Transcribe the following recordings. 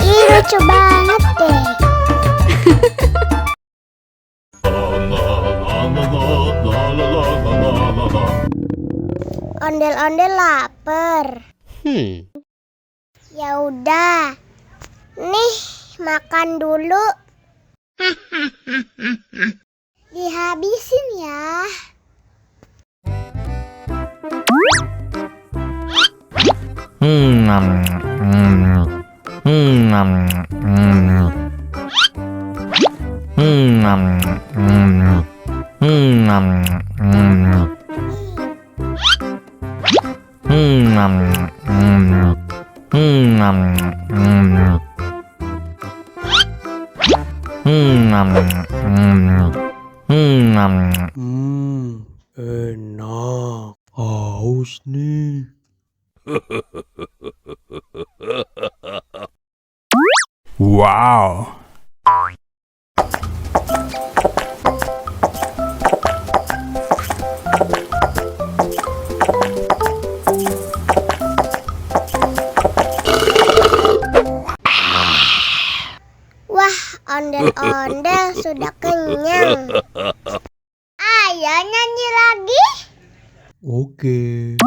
Ih, lucu banget deh. Ondel-ondel lapar. Ya udah. Nih, makan dulu. Dihabisin ya. Enak. Haus nih. Wow. Wah, ondel-ondel sudah kenyang. Ayo nyanyi lagi. Oke.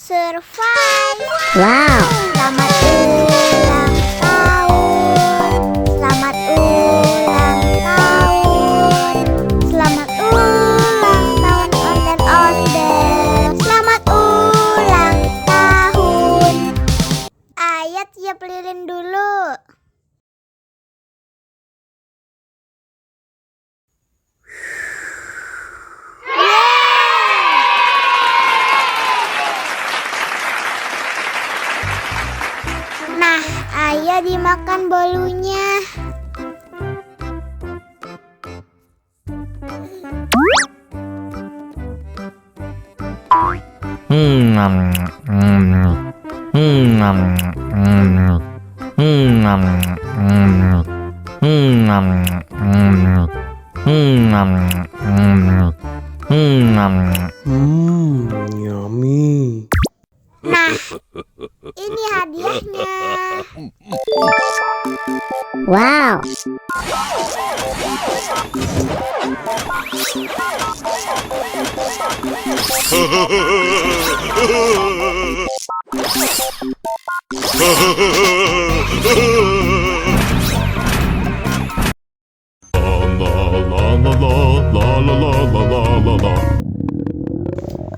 Survive. Wow. Selamat ulang tahun. Selamat ulang tahun. Selamat ulang tahun ondel-ondel. Selamat ulang tahun. Ayo tiup lilin dulu. Nah, ayo dimakan bolunya. Yummy. Nah, ini hadiahnya. Wow.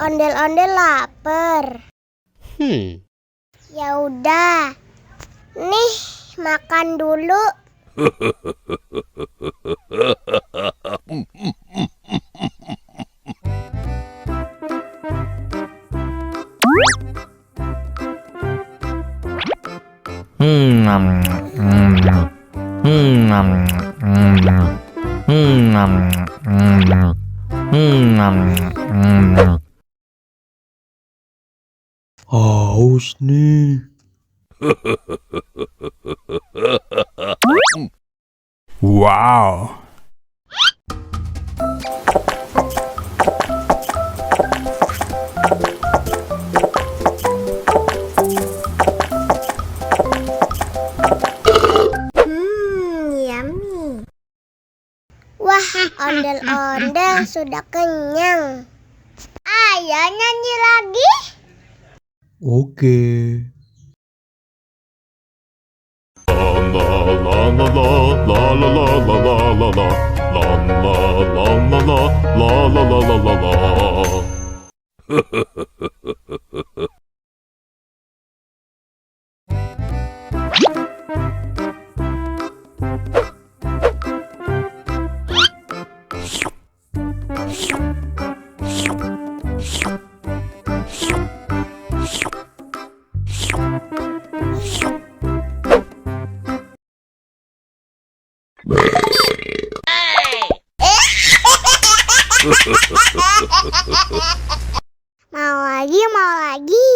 Ondel-ondel lapar. Ya udah. Nih, makan dulu. Haus nih. Wow. Yummy. Wah, ondel-ondel sudah kenyang. Ayo nyanyi lagi. Oke. Mau lagi, mau lagi.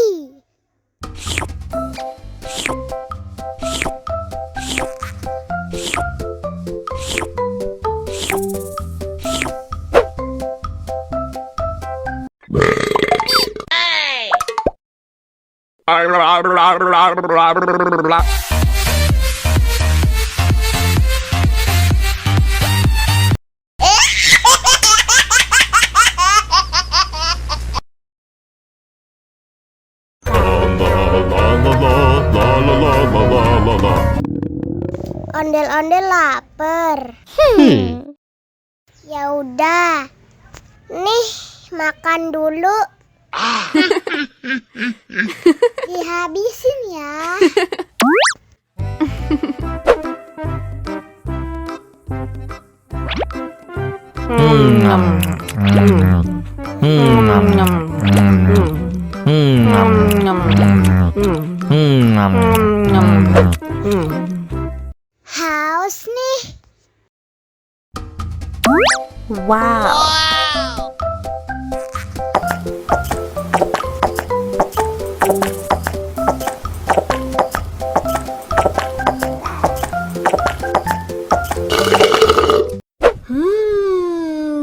Ondel-ondel lapar. Ya udah. Nih, makan dulu. Dihabisin ya. Haus nih. Wow.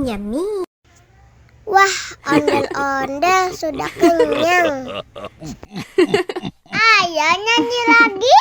Yummy. Wah, ondel-ondel sudah kenyang. Ayo nyanyi lagi.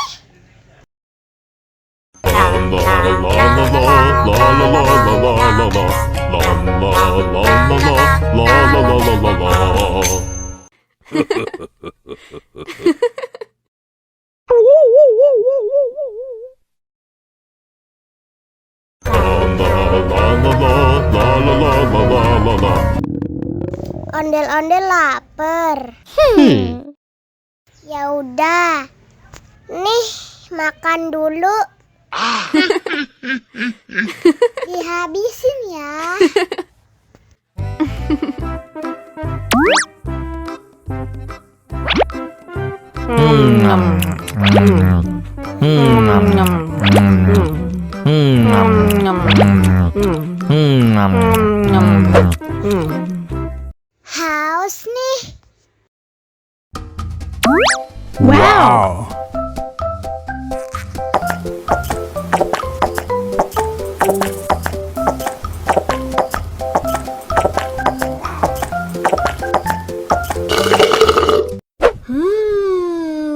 Ondel-ondel lapar. Ya udah. Nih, makan dulu. Dihabisin ya. Haus nih. Wow.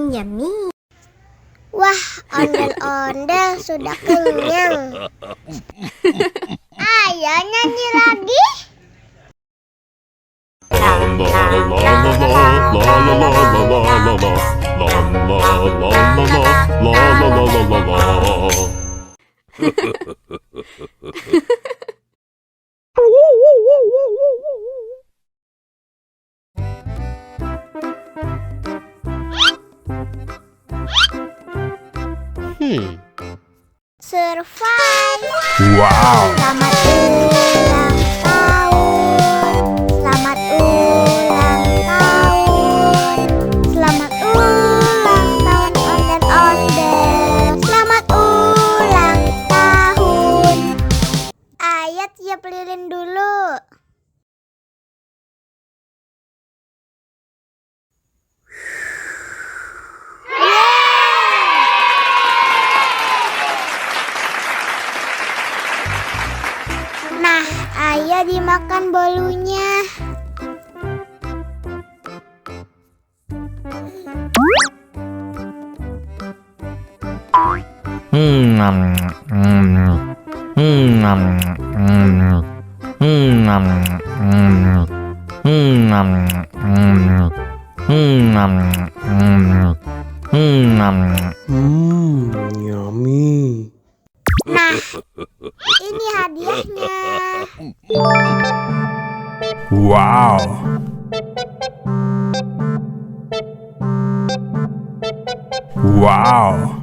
Yummy. Wah, ondel-ondel sudah kenyang. Ayo nyanyi lagi. Survive. Wow. Selamat ulang tahun. Selamat ulang tahun. Selamat ulang tahun ondel-ondel. Selamat ulang tahun. Ayo tiup lilin dulu. Nah, ayo dimakan bolunya. Yummy. Nah, ini hadiahnya. Wow. Wow.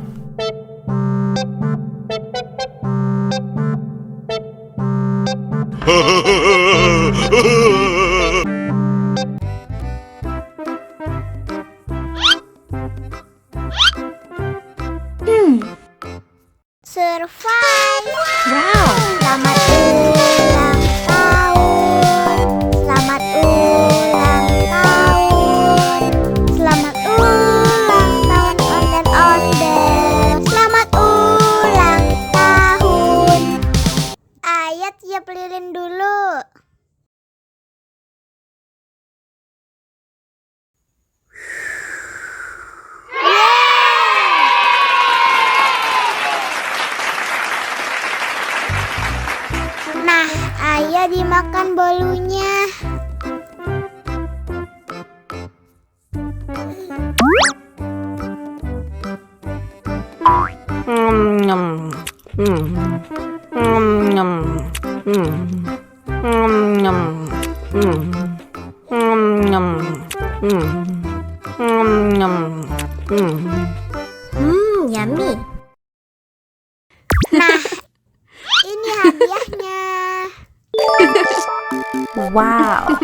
Survive. Wow. Selamat ulang tahun. Selamat ulang tahun. Selamat ulang tahun ondel-ondel. Selamat ulang tahun. Ayah tiup lilin dulu. Nah, ayah dimakan bolunya. Yummy. Nah, ini hadiahnya. Wow.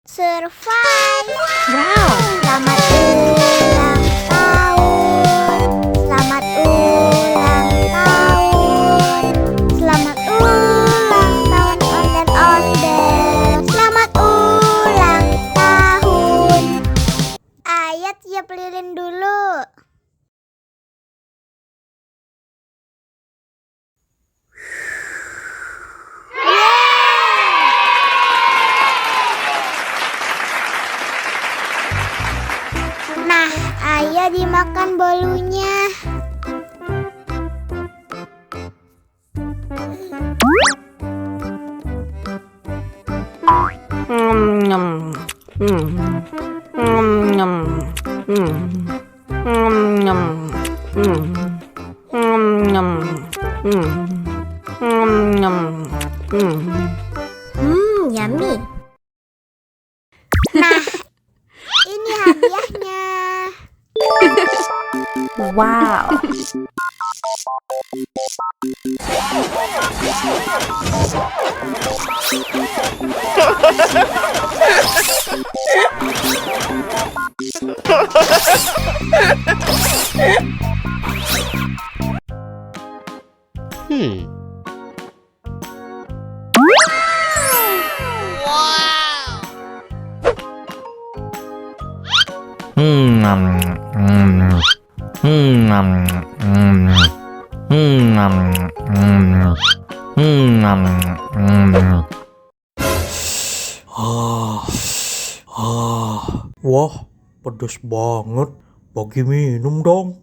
Survive. Wow. Selamat ulang tahun. Selamat ulang tahun. Selamat ulang tahun ondel-ondel. Selamat ulang tahun. Ayah tiup lilin dulu. Nah, ayah dimakan bolunya. Yummy. Nah, ini hadiahnya. Wow. Wah, pedes banget. Bagi minum dong.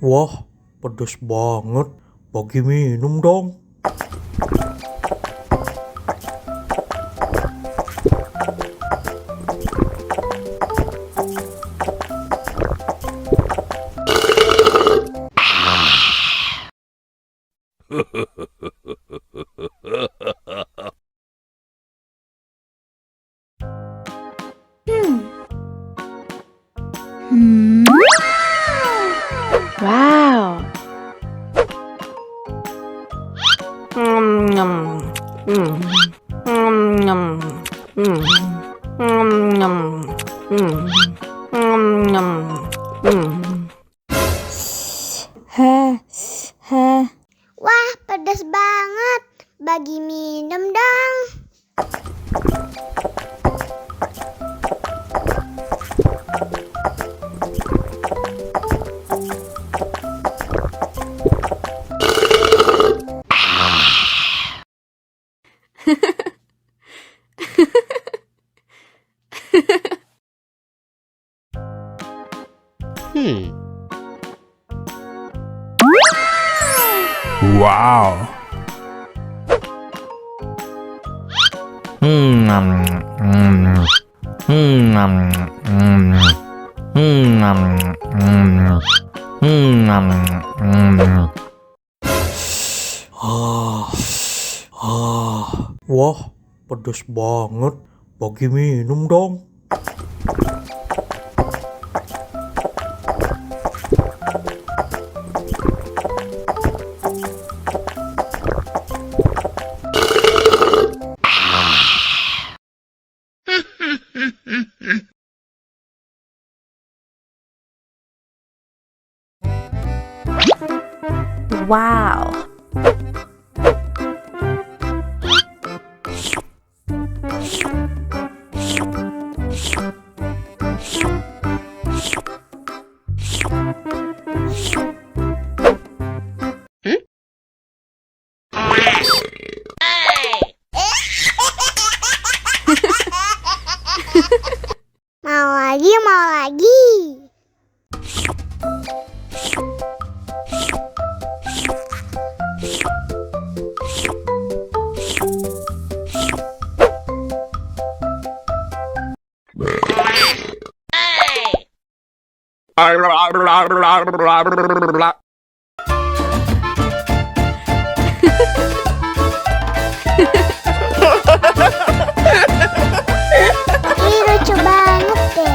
Wah, pedes banget. Bagi minum dong. Wow. Wah, pedas banget. Bagi minum dong. Wow. Wah, pedas banget. Bagi minum dong. Wow. Mau lagi, mau lagi. Ih, lucu banget deh.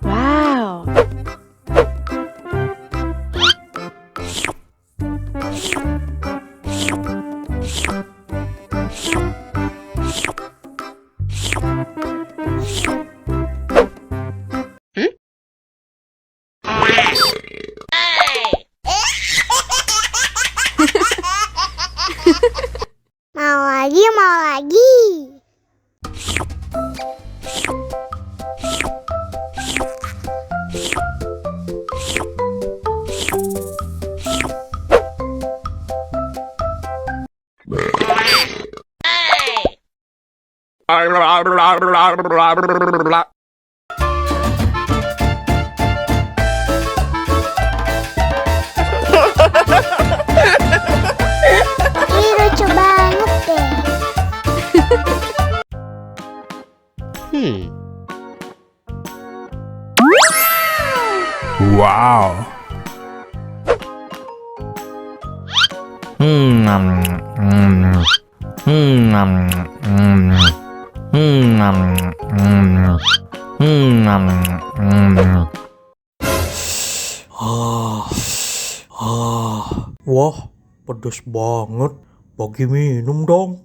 Wow. Mau lagi, mau lagi. Ih, lucu banget deh. Wow. Wah, pedas banget. Bagi minum dong.